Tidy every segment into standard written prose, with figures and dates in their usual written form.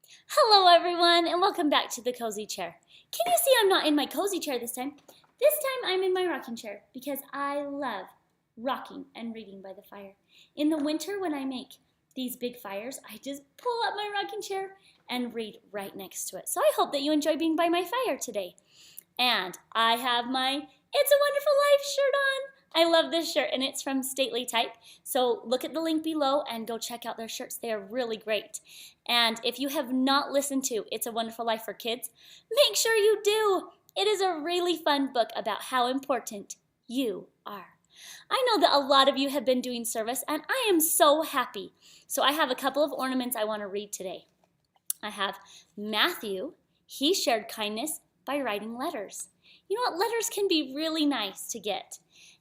Hello everyone and welcome back to the cozy chair. Can you see I'm not in my cozy chair this time? This time I'm in my rocking chair because I love rocking and reading by the fire. In the winter when I make these big fires, I just pull up my rocking chair and read right next to it. So I hope that you enjoy being by my fire today. And I have my It's a Wonderful Life shirt on. I love this shirt and it's from Stately Type. So look at the link below and go check out their shirts. They are really great. And if you have not listened to It's a Wonderful Life for Kids, make sure you do. It is a really fun book about how important you are. I know that a lot of you have been doing service and I am so happy. So I have a couple of ornaments I want to read today. I have Matthew. He shared kindness by writing letters. You know what? Letters can be really nice to get.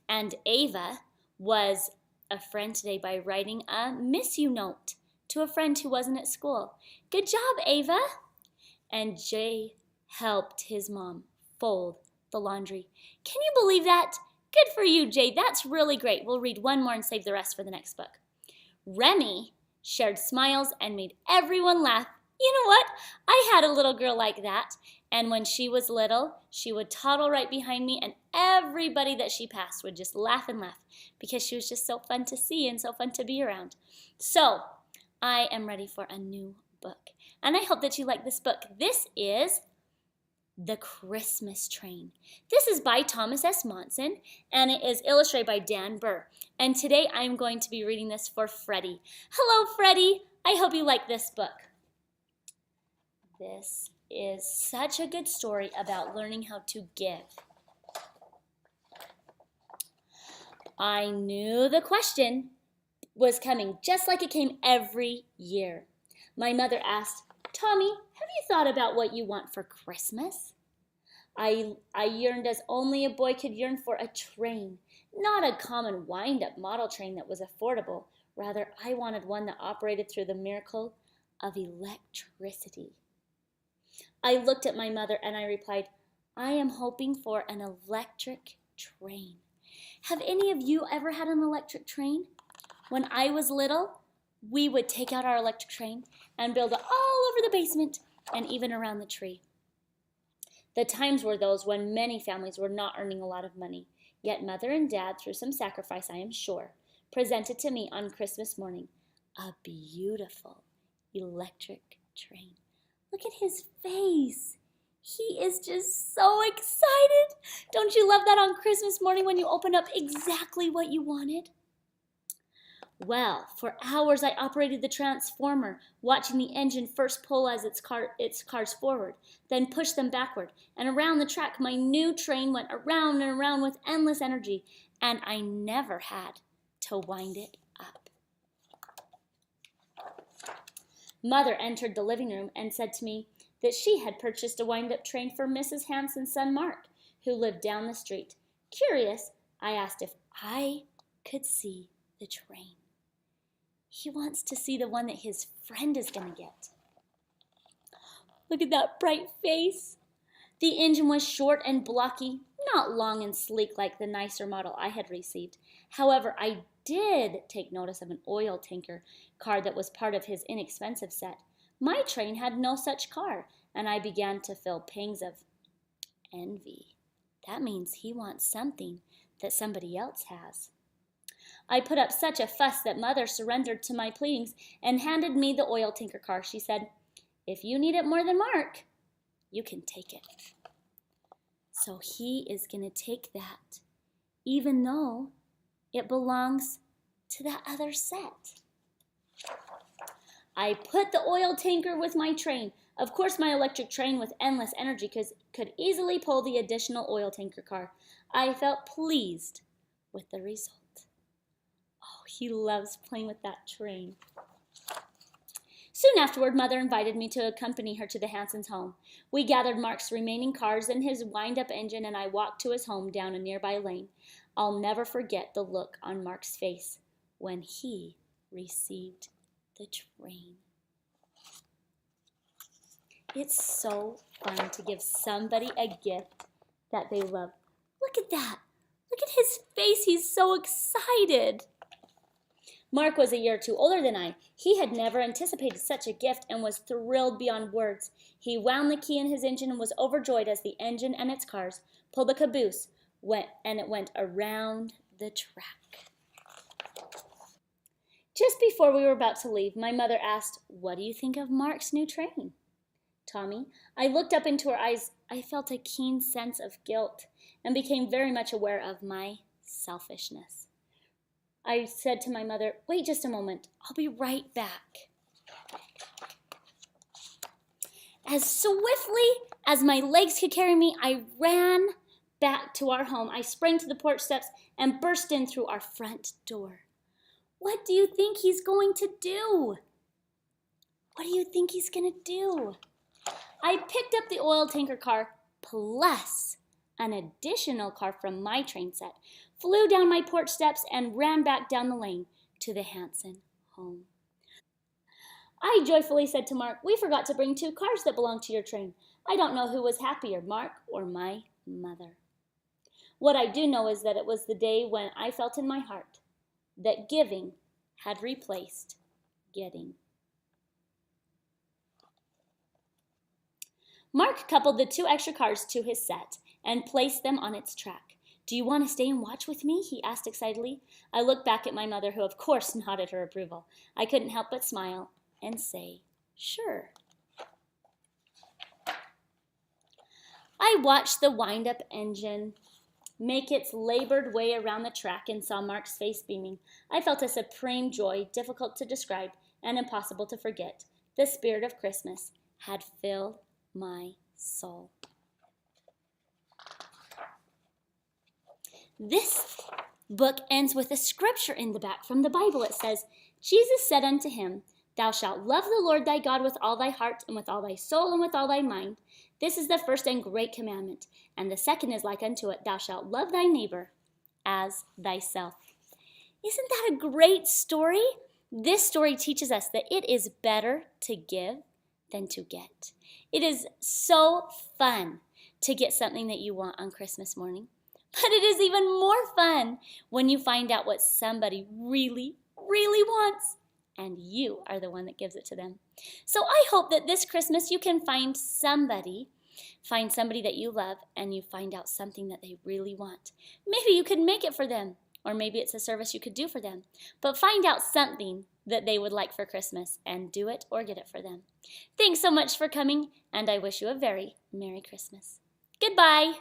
And Ava was a friend today by writing a miss you note to a friend who wasn't at school. Good job, Ava. And Jay helped his mom fold the laundry. Can you believe that? Good for you, Jay. That's really great. We'll read one more and save the rest for the next book. Remy shared smiles and made everyone laugh. You know what? I had a little girl like that. And when she was little, she would toddle right behind me and everybody that she passed would just laugh and laugh because she was just so fun to see and so fun to be around. So I am ready for a new book. And I hope that you like this book. This is The Christmas Train. This is by Thomas S. Monson and it is illustrated by Dan Burr. And today I'm going to be reading this for Freddie. Hello, Freddie. I hope you like this book. This is such a good story about learning how to give. I knew the question was coming just like it came every year. My mother asked, Tommy, have you thought about what you want for Christmas? I yearned as only a boy could yearn for a train, not a common wind-up model train that was affordable. Rather, I wanted one that operated through the miracle of electricity. I looked at my mother and I replied, I am hoping for an electric train. Have any of you ever had an electric train? When I was little, we would take out our electric train and build it all over the basement and even around the tree. The times were those when many families were not earning a lot of money, yet Mother and Dad, through some sacrifice I am sure, presented to me on Christmas morning a beautiful electric train. Look at his face. He is just so excited. Don't you love that on Christmas morning when you open up exactly what you wanted? Well, for hours I operated the transformer, watching the engine first pull as its cars forward, then push them backward. And around the track, my new train went around and around with endless energy, and I never had to wind it up. Mother entered the living room and said to me that she had purchased a wind-up train for Mrs. Hanson's son Mark, who lived down the street. Curious, I asked if I could see the train. He wants to see the one that his friend is going to get. Look at that bright face. The engine was short and blocky, not long and sleek like the nicer model I had received. However, I did take notice of an oil tanker car that was part of his inexpensive set. My train had no such car, and I began to feel pangs of envy. That means he wants something that somebody else has. I put up such a fuss that Mother surrendered to my pleadings and handed me the oil tanker car. She said, if you need it more than Mark, you can take it. So he is going to take that, even though it belongs to that other set. I put the oil tanker with my train. Of course, my electric train with endless energy could easily pull the additional oil tanker car. I felt pleased with the result. Oh, he loves playing with that train. Soon afterward, Mother invited me to accompany her to the Hansons' home. We gathered Mark's remaining cars and his wind-up engine, and I walked to his home down a nearby lane. I'll never forget the look on Mark's face when he received the train. It's so fun to give somebody a gift that they love. Look at that. Look at his face. He's so excited. Mark was a year or two older than I. He had never anticipated such a gift and was thrilled beyond words. He wound the key in his engine and was overjoyed as the engine and its cars pulled the caboose and it went around the track. Just before we were about to leave, my mother asked, "What do you think of Mark's new train?" Tommy, I looked up into her eyes. I felt a keen sense of guilt and became very much aware of my selfishness. I said to my mother, "Wait just a moment. I'll be right back." As swiftly as my legs could carry me, I ran back to our home. I sprang to the porch steps and burst in through our front door. What do you think he's going to do? What do you think he's going to do? I picked up the oil tanker car plus an additional car from my train set, flew down my porch steps, and ran back down the lane to the Hanson home. I joyfully said to Mark, "We forgot to bring 2 cars that belong to your train. I don't know who was happier, Mark or my mother." What I do know is that it was the day when I felt in my heart that giving had replaced getting. Mark coupled the 2 extra cars to his set and placed them on its track. "Do you want to stay and watch with me?" he asked excitedly. I looked back at my mother, who of course nodded her approval. I couldn't help but smile and say, "Sure." I watched the wind-up engine make its labored way around the track and saw Mark's face beaming. I felt a supreme joy, difficult to describe and impossible to forget. The spirit of Christmas had filled my soul. This book ends with a scripture in the back from the Bible. It says, "Jesus said unto him, Thou shalt love the Lord thy God with all thy heart and with all thy soul and with all thy mind. This is the first and great commandment. And the second is like unto it, Thou shalt love thy neighbor as thyself." Isn't that a great story? This story teaches us that it is better to give than to get. It is so fun to get something that you want on Christmas morning. But it is even more fun when you find out what somebody really, really wants, and you are the one that gives it to them. So I hope that this Christmas you can find somebody that you love, and you find out something that they really want. Maybe you could make it for them, or maybe it's a service you could do for them. But find out something that they would like for Christmas and do it or get it for them. Thanks so much for coming, and I wish you a very Merry Christmas. Goodbye.